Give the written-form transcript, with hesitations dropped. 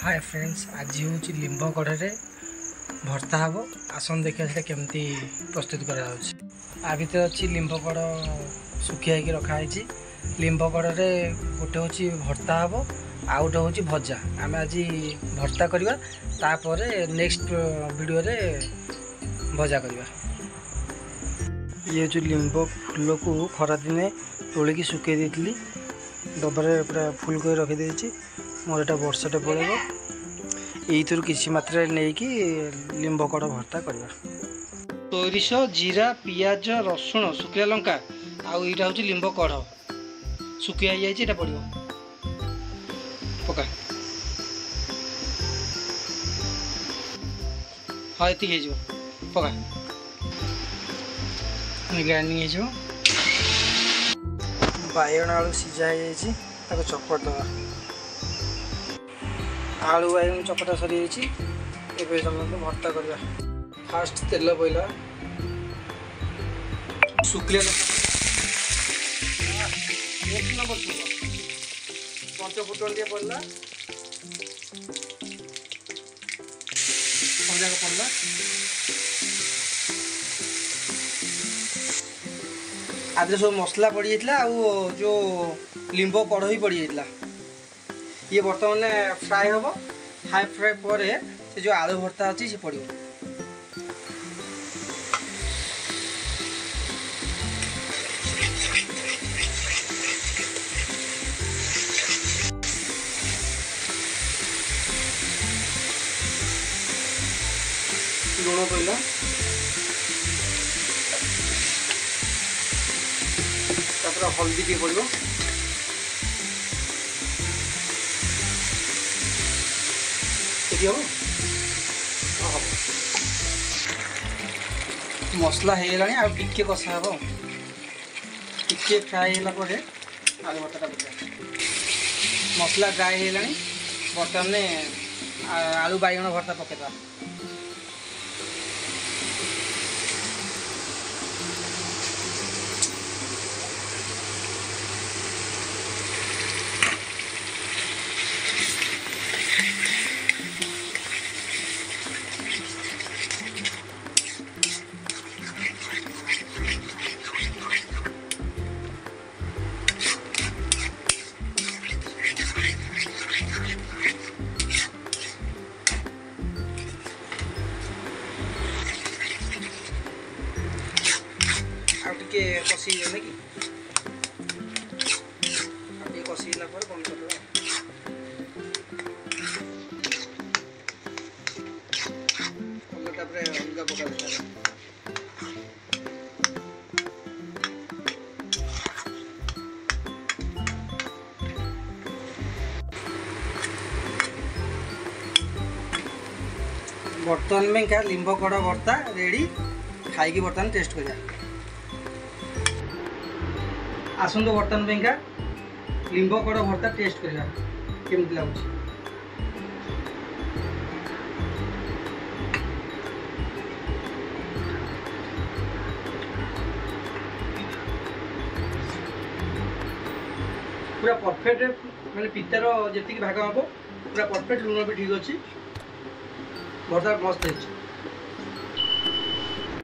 Hi friends, आज हूँ limb कढ़े भर्ता हम आसन देखिए से केमती प्रस्तुत करा आ भर अच्छी लिंब कढ़ सुखिया रखाई। लिंब कढ़े गोटे हूँ भर्ता हम आउ गोटे हूँ भजा। आम आज भर्ता करवा तापर नेक्स्ट वीडियो रे भजा करवा। ये जो लिंब फूल को खरा दिने तोलिकी सुखे देती डबारे पूरा फुल कर रखी मोर एटा वर्षटे पड़ेगा यही किसी मात्रा नहीं कि लिंब कढ़ भर्ता करवा। सोरिष जीरा पियाज रसुण सुखिला लंका आउ यहाँ हूँ लिंब कढ़ सुखिया जाइए पड़ो पका। हाँ ये पका ग्राइंडिंग हो बाइगण आलू सीझा हो चपट दवा। आलू बाइगण चपटा सरी जाइए भर्ता करवा। फास्ट तेल पड़ा शुक्ला पंच फुटन टे पड़ा जाक पड़ा आदि सब मसला पड़ जाता जो लिंब कढ़ भी पड़ जाता। ये बर्तमान फ्राए हम हाई फ्राए पर से जो आलू भर्ता अच्छी से पड़ो। लुण पड़ा हल्दी टे पड़ो मसला होगा आ टिके कषा हम टिके फ्राए होगा आलू भर्ता मसला ड्राए होगा बर्तमान आलू बाइगण भर्ता पकेदा। कषी कि कषीला बंद कर अलग पका बर्तमान में क्या लिंब कढ़ भर्ता रेडी खाई बर्तमान टेस्ट करा। आसंत बर्तमान में क्या लिंब कढ़ भर्ता टेस्ट करवा केमती लगुच। पूरा परफेक्ट माने पितार जी भाग हम पूरा परफेक्ट लुण भी ठीक अच्छी भर्ता मस्त है।